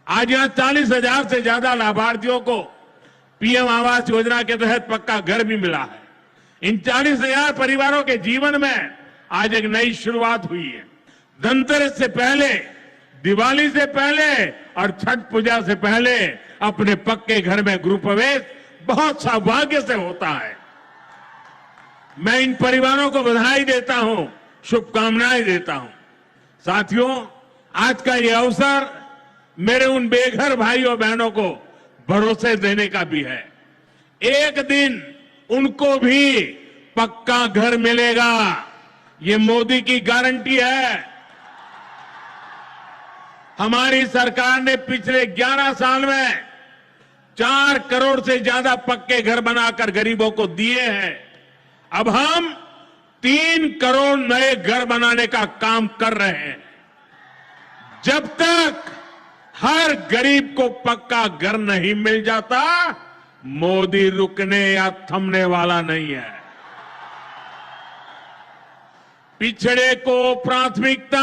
आज यहां 40,000 से ज्यादा लाभार्थियों को पीएम आवास योजना के तहत पक्का घर भी मिला है। इन 40,000 परिवारों के जीवन में आज एक नई शुरुआत हुई है। धनतेरस से पहले, दिवाली से पहले और छठ पूजा से पहले अपने पक्के घर में गृह प्रवेश बहुत सौभाग्य से होता है। मैं इन परिवारों को बधाई देता हूं, शुभकामनाएं देता हूं। साथियों, आज का ये अवसर मेरे उन बेघर भाइयों बहनों को भरोसे देने का भी है। एक दिन उनको भी पक्का घर मिलेगा, ये मोदी की गारंटी है। हमारी सरकार ने पिछले 11 साल में 4 करोड़ से ज्यादा पक्के घर बनाकर गरीबों को दिए हैं। अब हम 3 करोड़ नए घर बनाने का काम कर रहे हैं। जब तक हर गरीब को पक्का घर नहीं मिल जाता, मोदी रुकने या थमने वाला नहीं है। पिछड़े को प्राथमिकता,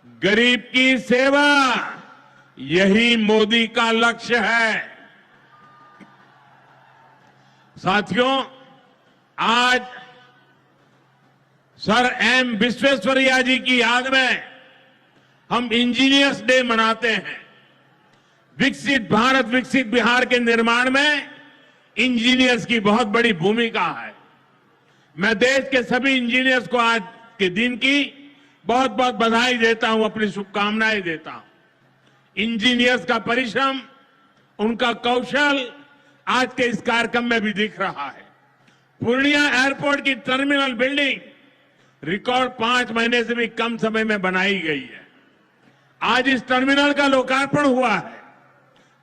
गरीब की सेवा, यही मोदी का लक्ष्य है। साथियों, आज सर एम विश्वेश्वरैया जी की याद में हम इंजीनियर्स डे मनाते हैं। विकसित भारत, विकसित बिहार के निर्माण में इंजीनियर्स की बहुत बड़ी भूमिका है। मैं देश के सभी इंजीनियर्स को आज के दिन की बहुत बहुत बधाई देता हूं, अपनी शुभकामनाएं देता हूं। इंजीनियर्स का परिश्रम, उनका कौशल आज के इस कार्यक्रम में भी दिख रहा है। पूर्णिया एयरपोर्ट की टर्मिनल बिल्डिंग रिकॉर्ड 5 महीने से भी कम समय में बनाई गई है। आज इस टर्मिनल का लोकार्पण हुआ है।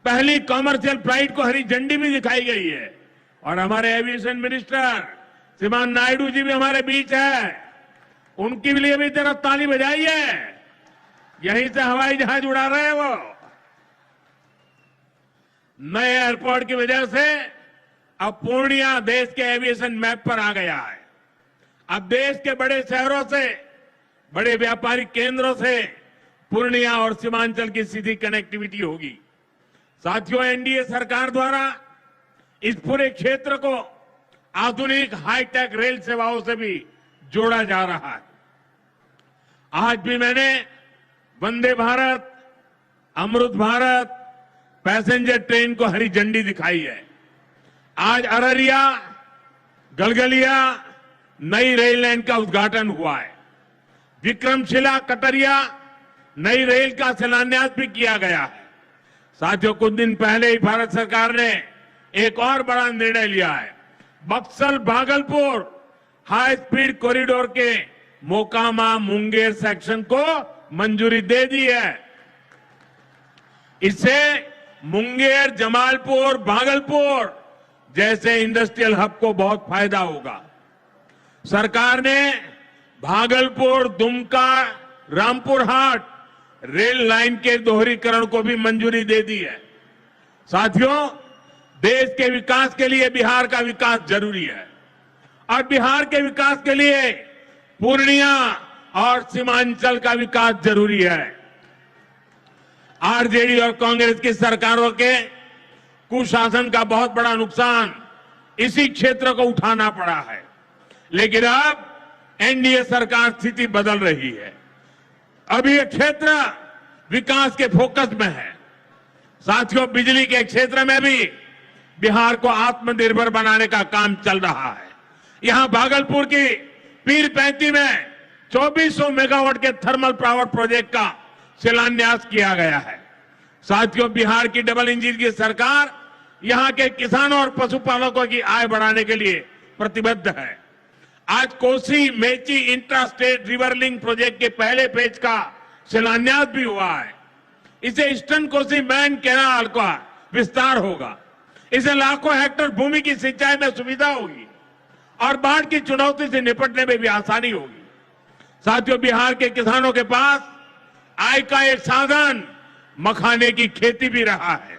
पहली कॉमर्शियल फ्लाइट को हरी झंडी भी दिखाई गई है और हमारे एविएशन मिनिस्टर श्रीमान नायडू जी भी हमारे बीच है। उनके लिए भी जरा ताली बजाइए। यहीं से हवाई जहाज उड़ा रहे हैं वो। नए एयरपोर्ट की वजह से अब पूर्णिया देश के एविएशन मैप पर आ गया है। अब देश के बड़े शहरों से, बड़े व्यापारिक केंद्रों से पूर्णिया और सीमांचल की सीधी कनेक्टिविटी होगी। साथियों, एनडीए सरकार द्वारा इस पूरे क्षेत्र को आधुनिक हाईटेक रेल सेवाओं से भी जोड़ा जा रहा है। आज भी मैंने वंदे भारत, अमृत भारत पैसेंजर ट्रेन को हरी झंडी दिखाई है। आज अररिया, गलगलिया नई रेल लाइन का उद्घाटन हुआ है। विक्रमशिला, कटरिया नई रेल का शिलान्यास भी किया गया है। साथियों, कुछ दिन पहले ही भारत सरकार ने एक और बड़ा निर्णय लिया है। Buxar Bhagalpur high speed corridor के मोकामा मुंगेर सेक्शन को मंजूरी दे दी है। इससे मुंगेर, जमालपुर, भागलपुर जैसे इंडस्ट्रियल हब को बहुत फायदा होगा। सरकार ने भागलपुर, दुमका, रामपुर हाट रेल लाइन के दोहरीकरण को भी मंजूरी दे दी है। साथियों, देश के विकास के लिए बिहार का विकास जरूरी है और बिहार के विकास के लिए पूर्णिया और सीमांचल का विकास जरूरी है। आरजेडी और कांग्रेस की सरकारों के कुशासन का बहुत बड़ा नुकसान इसी क्षेत्र को उठाना पड़ा है, लेकिन अब एनडीए सरकार स्थिति बदल रही है। अब ये क्षेत्र विकास के फोकस में है। साथियों, बिजली के क्षेत्र में भी बिहार को आत्मनिर्भर बनाने का काम चल रहा है। यहां भागलपुर की पीरपैंती में 2400 मेगावाट के थर्मल पावर प्रोजेक्ट का शिलान्यास किया गया है। साथियों, बिहार की डबल इंजन की सरकार यहां के किसानों और पशुपालकों की आय बढ़ाने के लिए प्रतिबद्ध है। आज Kosi Mechi intra state river link project के पहले फेज का शिलान्यास भी हुआ है। इसे ईस्टर्न कोसी मैन कैनाल का विस्तार होगा। इसे लाखों हेक्टेयर भूमि की सिंचाई में सुविधा होगी और बाढ़ की चुनौती से निपटने में भी आसानी होगी। साथियों, बिहार के किसानों के पास आय का एक साधन मखाने की खेती भी रहा है,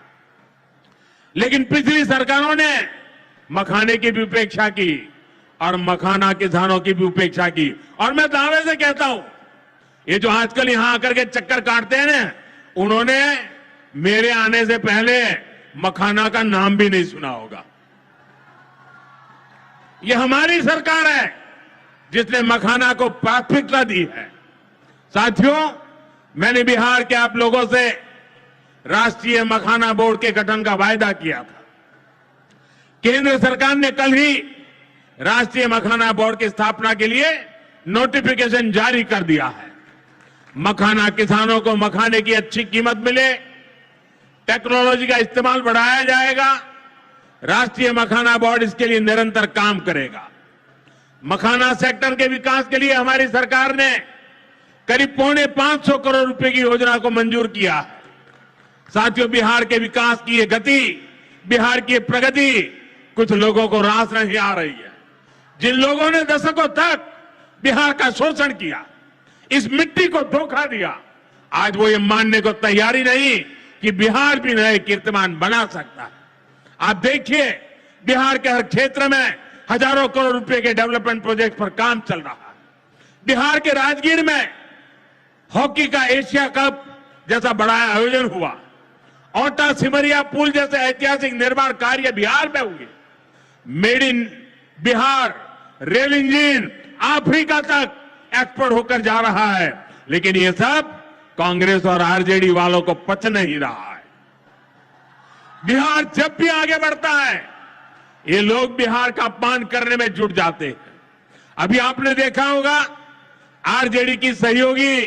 लेकिन पिछली सरकारों ने मखाने की भी उपेक्षा की और मखाना किसानों की भी उपेक्षा की। और मैं दावे से कहता हूं, ये जो आजकल यहां आकर के चक्कर काटते हैं ना, उन्होंने मेरे आने से पहले मखाना का नाम भी नहीं सुना होगा। यह हमारी सरकार है जिसने मखाना को प्राथमिकता दी है। साथियों, मैंने बिहार के आप लोगों से राष्ट्रीय मखाना बोर्ड के गठन का वायदा किया था। केंद्र सरकार ने कल ही राष्ट्रीय मखाना बोर्ड की स्थापना के लिए नोटिफिकेशन जारी कर दिया है। मखाना किसानों को मखाने की अच्छी कीमत मिले, टेक्नोलॉजी का इस्तेमाल बढ़ाया जाएगा। राष्ट्रीय मखाना बोर्ड इसके लिए निरंतर काम करेगा। मखाना सेक्टर के विकास के लिए हमारी सरकार ने करीब 425 करोड़ रुपए की योजना को मंजूर किया है। साथियों, बिहार के विकास की ये गति, बिहार की प्रगति कुछ लोगों को रास नहीं आ रही है। जिन लोगों ने दशकों तक बिहार का शोषण किया, इस मिट्टी को धोखा दिया, आज वो ये मानने को तैयारी नहीं कि बिहार भी नए कीर्तिमान बना सकता है। आप देखिए, बिहार के हर क्षेत्र में हजारों करोड़ रुपए के डेवलपमेंट प्रोजेक्ट पर काम चल रहा है। बिहार के राजगीर में हॉकी का एशिया कप जैसा बड़ा आयोजन हुआ। औटा सिमरिया पुल जैसे ऐतिहासिक निर्माण कार्य बिहार में हुए। Made in Bihar rail engine Africa तक एक्सपोर्ट होकर जा रहा है। लेकिन ये सब कांग्रेस और आरजेडी वालों को पच नहीं रहा है। बिहार जब भी आगे बढ़ता है, ये लोग बिहार का अपमान करने में जुट जाते हैं। अभी आपने देखा होगा, आरजेडी की सहयोगी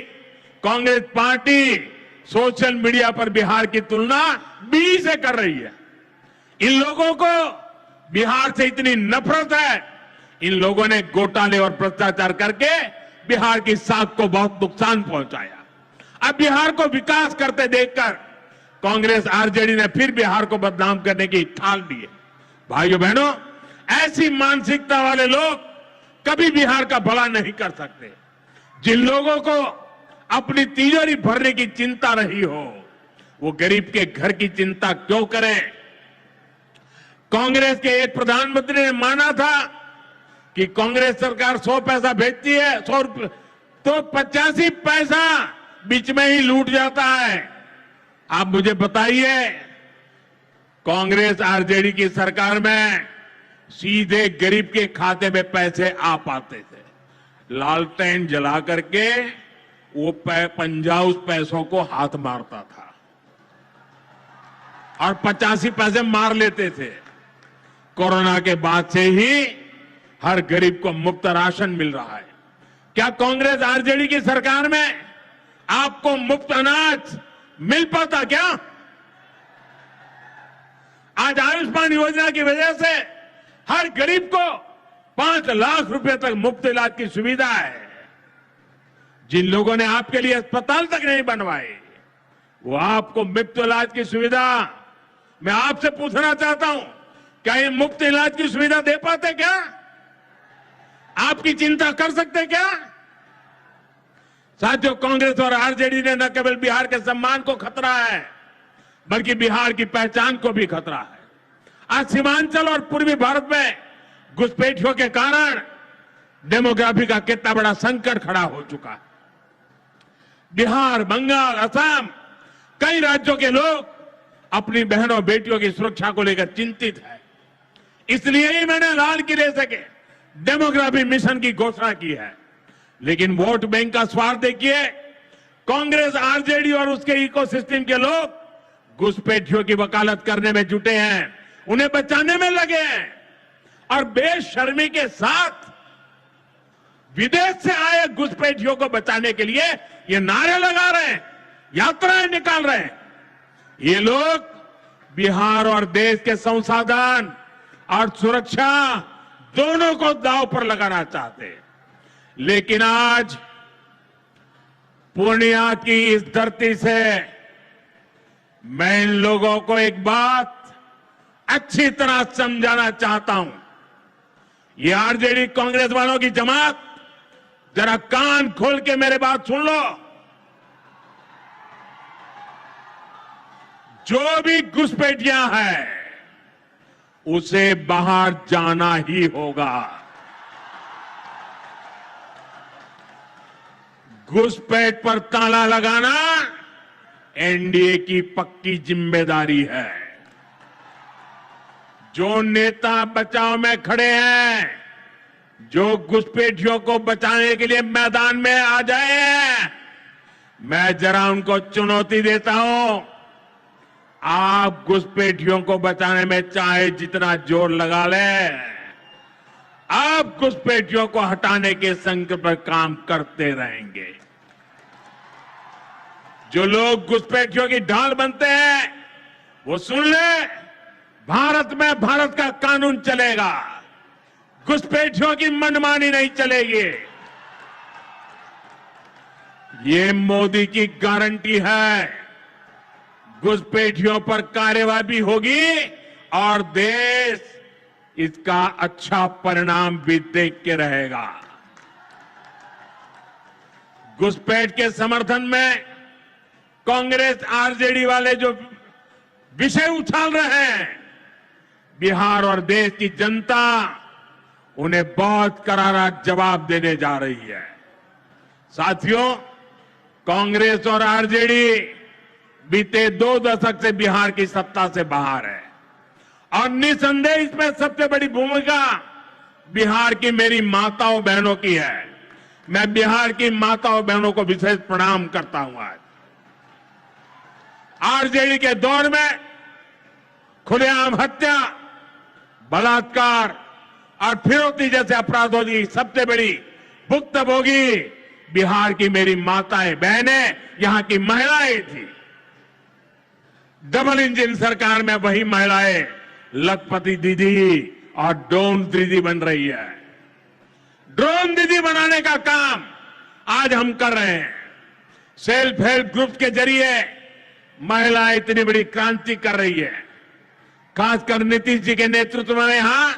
कांग्रेस पार्टी सोशल मीडिया पर बिहार की तुलना बी से कर रही है। इन लोगों को बिहार से इतनी नफरत है, इन लोगों ने घोटाले और भ्रष्टाचार करके बिहार की साख को बहुत नुकसान पहुंचाया। अब बिहार को विकास करते देखकर कांग्रेस आरजेडी ने फिर बिहार को बदनाम करने की ठान ली है। भाइयों बहनों, ऐसी मानसिकता वाले लोग कभी बिहार का भला नहीं कर सकते। जिन लोगों को अपनी तिजोरी भरने की चिंता रही हो, वो गरीब के घर की चिंता क्यों करें। कांग्रेस के एक प्रधानमंत्री ने माना था कि कांग्रेस सरकार 100 पैसा भेजती है, 100 रुपये, तो 85 पैसा बीच में ही लूट जाता है। आप मुझे बताइए, कांग्रेस आरजेडी की सरकार में सीधे गरीब के खाते में पैसे आ पाते थे। लालटेन जला करके वो पंजा उस पैसों को हाथ मारता था और 85 पैसे मार लेते थे। कोरोना के बाद से ही हर गरीब को मुफ्त राशन मिल रहा है। क्या कांग्रेस आरजेडी की सरकार में आपको मुफ्त अनाज मिल पाता क्या? आज आयुष्मान योजना की वजह से हर गरीब को 5 लाख रुपए तक मुफ्त इलाज की सुविधा है। जिन लोगों ने आपके लिए अस्पताल तक नहीं बनवाए, वो आपको मुफ्त इलाज की सुविधा, मैं आपसे पूछना चाहता हूं, क्या ये मुफ्त इलाज की सुविधा दे पाते क्या? आपकी चिंता कर सकते क्या? साथियों, कांग्रेस और आरजेडी ने न केवल बिहार के सम्मान को खतरा है, बल्कि बिहार की पहचान को भी खतरा है। आज सीमांचल और पूर्वी भारत में घुसपैठियों के कारण डेमोग्राफी का कितना बड़ा संकट खड़ा हो चुका है। बिहार, बंगाल, असम, कई राज्यों के लोग अपनी बहनों बेटियों की सुरक्षा को लेकर चिंतित है। इसलिए ही मैंने लाल किले से डेमोग्राफी मिशन की घोषणा की है। लेकिन वोट बैंक का स्वार्थ देखिए, कांग्रेस, आरजेडी और उसके इकोसिस्टम के लोग घुसपैठियों की वकालत करने में जुटे हैं, उन्हें बचाने में लगे हैं और बेशर्मी के साथ विदेश से आए घुसपैठियों को बचाने के लिए ये नारे लगा रहे हैं, यात्राएं निकाल रहे हैं। ये लोग बिहार और देश के संसाधन और सुरक्षा दोनों को दांव पर लगाना चाहते हैं। लेकिन आज पूर्णिया की इस धरती से मैं इन लोगों को एक बात अच्छी तरह समझाना चाहता हूं। ये आरजेडी कांग्रेस वालों की जमात, जरा कान खोल के मेरे बात सुन लो। जो भी घुसपैठिया है उसे बाहर जाना ही होगा। घुसपैठ पर ताला लगाना एनडीए की पक्की जिम्मेदारी है। जो नेता बचाव में खड़े हैं, जो घुसपैठियों को बचाने के लिए मैदान में आ जाए हैं, मैं जरा उनको चुनौती देता हूं। आप घुसपैठियों को बचाने में चाहे जितना जोर लगा लें, आप घुसपैठियों को हटाने के संकल्प पर काम करते रहेंगे। जो लोग घुसपैठियों की ढाल बनते हैं, वो सुन ले, भारत में भारत का कानून चलेगा, घुसपैठियों की मनमानी नहीं चलेगी। ये मोदी की गारंटी है। घुसपैठियों पर कार्रवाई भी होगी और देश इसका अच्छा परिणाम भी देख के रहेगा। घुसपैठ के समर्थन में कांग्रेस आरजेडी वाले जो विषय उछाल रहे हैं, बिहार और देश की जनता उन्हें बहुत करारा जवाब देने जा रही है। साथियों, कांग्रेस और आरजेडी बीते 2 दशक से बिहार की सत्ता से बाहर है और निसंदेह इसमें सबसे बड़ी भूमिका बिहार की मेरी माताओं बहनों की है। मैं बिहार की माताओं बहनों को विशेष प्रणाम करता हूं। आज आरजेडी के दौर में खुलेआम हत्या, बलात्कार और फिरौती जैसे अपराधों की सबसे बड़ी भुक्तभोगी बिहार की मेरी माताएं बहनें, यहां की महिलाएं थी। डबल इंजन सरकार में वही महिलाएं लखपति दीदी और ड्रोन दीदी बन रही है। ड्रोन दीदी बनाने का काम आज हम कर रहे हैं। सेल्फ हेल्प ग्रुप के जरिए महिलाएं इतनी बड़ी क्रांति कर रही है। खासकर नीतीश जी के नेतृत्व में यहां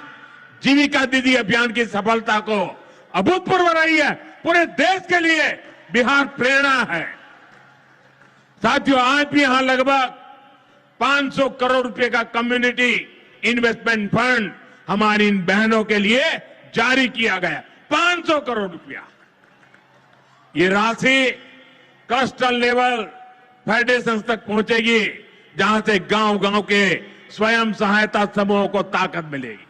जीविका दीदी अभियान की सफलता को अभूतपूर्व रही है। पूरे देश के लिए बिहार प्रेरणा है। साथियों, आज भी यहां लगभग 500 करोड़ रुपए का कम्युनिटी इन्वेस्टमेंट फंड हमारी इन बहनों के लिए जारी किया गया। 500 करोड़ रुपया। ये राशि क्लस्टर लेवल फेडरेशन तक पहुंचेगी, जहां से गांव-गांव के स्वयं सहायता समूहों को ताकत मिलेगी।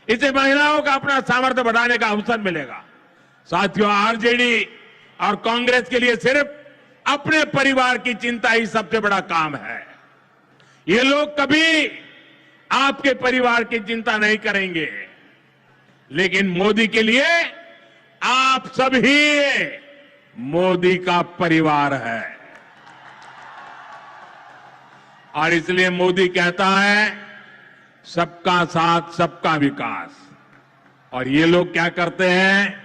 इससे महिलाओं का अपना सामर्थ्य बढ़ाने का अवसर मिलेगा। साथियों, आरजेडी और कांग्रेस के लिए सिर्फ अपने परिवार की चिंता ही सबसे बड़ा काम है। ये लोग कभी आपके परिवार की चिंता नहीं करेंगे, लेकिन मोदी के लिए आप सभी मोदी का परिवार है। और इसलिए मोदी कहता है, सबका साथ सबका विकास। और ये लोग क्या करते हैं?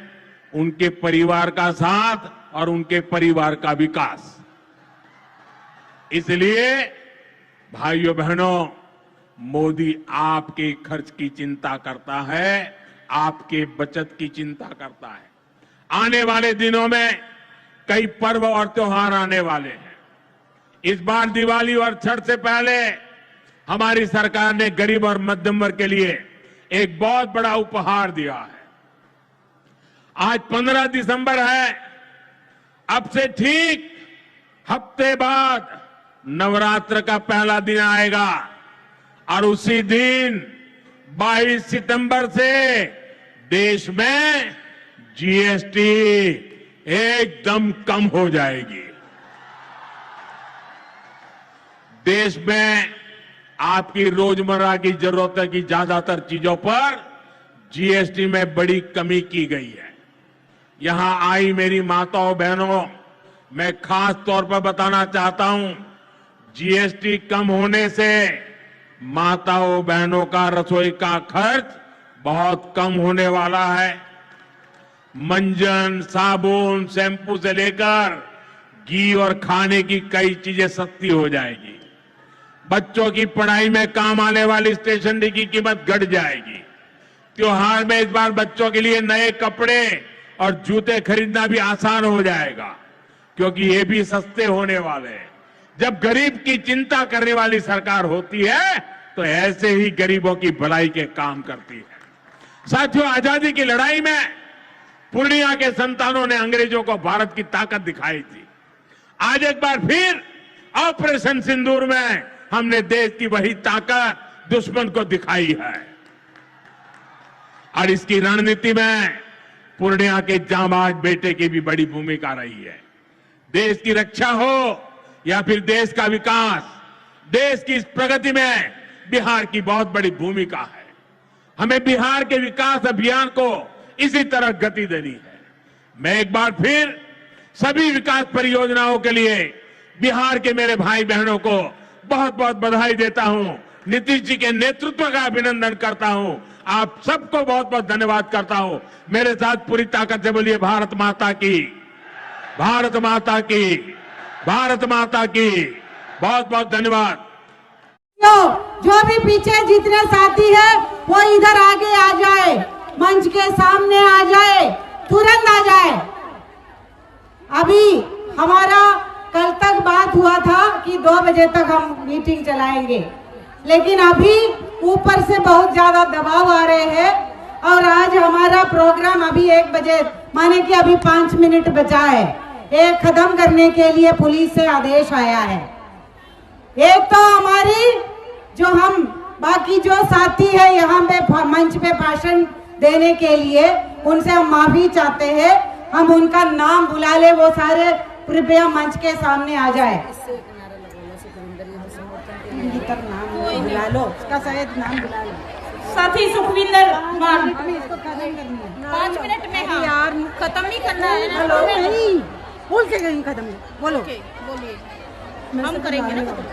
उनके परिवार का साथ और उनके परिवार का विकास। इसलिए भाइयों बहनों, मोदी आपके खर्च की चिंता करता है, आपके बचत की चिंता करता है। आने वाले दिनों में कई पर्व और त्योहार आने वाले हैं। इस बार दिवाली और छठ से पहले हमारी सरकार ने गरीब और मध्यम वर्ग के लिए एक बहुत बड़ा उपहार दिया है। आज 15 दिसंबर है। अब से ठीक हफ्ते बाद नवरात्र का पहला दिन आएगा और उसी दिन 22 सितंबर से देश में जीएसटी एकदम कम हो जाएगी। देश में आपकी रोजमर्रा की जरूरतों की ज्यादातर चीजों पर जीएसटी में बड़ी कमी की गई है। यहां आई मेरी माताओं बहनों, मैं खास तौर पर बताना चाहता हूं, जीएसटी कम होने से माताओं बहनों का रसोई का खर्च बहुत कम होने वाला है। मंजन, साबुन, शैम्पू से लेकर घी और खाने की कई चीजें सस्ती हो जाएगी। बच्चों की पढ़ाई में काम आने वाली स्टेशनरी की कीमत घट जाएगी। त्योहार में इस बार बच्चों के लिए नए कपड़े और जूते खरीदना भी आसान हो जाएगा, क्योंकि ये भी सस्ते होने वाले हैं। जब गरीब की चिंता करने वाली सरकार होती है, तो ऐसे ही गरीबों की भलाई के काम करती है। साथियों, आजादी की लड़ाई में पूर्णिया के संतानों ने अंग्रेजों को भारत की ताकत दिखाई थी। आज एक बार फिर ऑपरेशन सिंदूर में हमने देश की वही ताकत दुश्मन को दिखाई है। और इसकी रणनीति में पूर्णिया के जांबाज बेटे की भी बड़ी भूमिका रही है। देश की रक्षा हो या फिर देश का विकास, देश की इस प्रगति में बिहार की बहुत बड़ी भूमिका है। हमें बिहार के विकास अभियान को इसी तरह गति देनी है। मैं एक बार फिर सभी विकास परियोजनाओं के लिए बिहार के मेरे भाई बहनों को बहुत बहुत बधाई देता हूं। नीतीश जी के नेतृत्व का अभिनंदन करता हूं। आप सबको बहुत बहुत धन्यवाद करता हूं। मेरे साथ पूरी ताकत से बोलिए भारत माता की, भारत माता की, भारत माता की। बहुत बहुत धन्यवाद। जो भी पीछे जितने साथी हैं वो इधर आगे आ जाए, मंच के सामने आ जाए, तुरंत आ जाए। अभी हमारा कल तक बात हुआ था कि 2 बजे तक हम मीटिंग चलाएंगे, लेकिन अभी ऊपर से बहुत ज्यादा दबाव आ रहे हैं और आज हमारा प्रोग्राम अभी 1 बजे माने कि अभी 5 मिनट बचा है, एक खत्म करने के लिए पुलिस से आदेश आया है। एक तो हमारी जो हम बाकी जो साथी है यहाँ पे मंच पे भाषण देने के लिए उनसे हम माफी चाहते हैं। हम उनका नाम बुला ले, वो सारे कृपया मंच के सामने आ जाए। नाम बुला लो, उसका शायद नाम बुला लो। साथी सुखविंदर मान, इसको खत्म करना है 5 मिनट में। हाँ यार खत्म ही करना है ना। नहीं बोल के गई खत्म, बोलो बोलिए, हम करेंगे ना खत्म।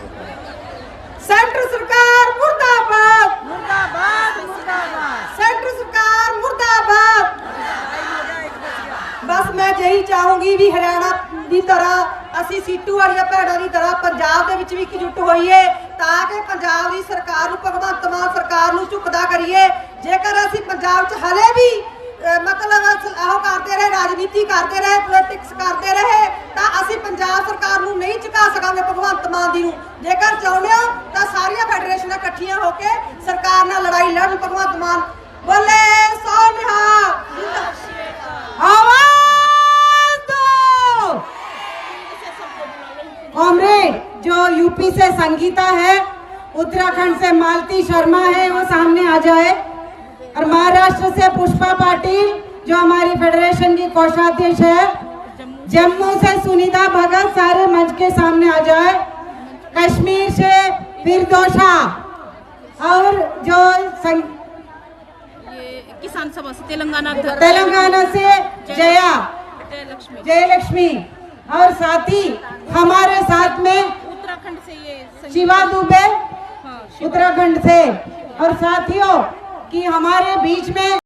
सेंटर सरकार मुर्दाबाद, मुर्दाबाद, मुर्दाबाद। सेंटर सरकार मुर्दाबाद। बस मैं यही चाहूंगी भी हरियाणा ਦੀ तरह ਅਸੀਂ ਸੀਟੂ ਵਾਲੀਆਂ ਭੈਣਾਂ ਦੀ ਤਰ੍ਹਾਂ ਪੰਜਾਬ ਦੇ ਵਿੱਚ ਵੀ ਇਕਜੁੱਟ ਹੋਈਏ ਤਾਂ ਕਿ ਪੰਜਾਬ ਦੀ ਸਰਕਾਰ ਨੂੰ, ਭਗਵੰਤ ਮਾਨ ਸਰਕਾਰ ਨੂੰ ਝੁਕਦਾ ਕਰੀਏ। ਜੇਕਰ ਅਸੀਂ ਪੰਜਾਬ 'ਚ ਹਲੇ ਵੀ मतलब ਉਹ ਕਰਦੇ ਰਹੇ, ਰਾਜਨੀਤੀ ਕਰਦੇ ਰਹੇ, ਪੋਲਿਟਿਕਸ ਕਰਦੇ ਰਹੇ ਤਾਂ ਅਸੀਂ ਪੰਜਾਬ ਸਰਕਾਰ ਨੂੰ ਨਹੀਂ ਝੁਕਾ ਸਕਾਂਗੇ ਭਗਵੰਤ ਮਾਨ ਦੀ ਨੂੰ। ਜੇਕਰ ਚਾਹੁੰਦੇ ਹੋ ਤਾਂ ਸਾਰੀਆਂ ਫੈਡਰੇਸ਼ਨਾਂ ਇਕੱਠੀਆਂ ਹੋ ਕੇ ਸਰਕਾਰ ਨਾਲ ਲੜਾਈ ਲੜਨ। ਭਗਵੰਤ ਮਾਨ ਬੋਲੇ ਸੋ ਨਿਹਾਲ, आवाज दो। कॉमरेड जो यूपी से संगीता है, उत्तराखंड से मालती शर्मा है, वो सामने आ जाए। और महाराष्ट्र से पुष्पा पाटिल जो हमारी फेडरेशन की कोषाध्यक्ष है, जम्मू से सुनीता भगत सारे मंच के सामने आ जाए। कश्मीर से फिरदोशा और जो किसान सभा से तेलंगाना से जयलक्ष्मी और साथ ही हमारे साथ में उत्तराखंड से ये शिवा दुबे, हाँ, उत्तराखंड से। और साथियों कि हमारे बीच में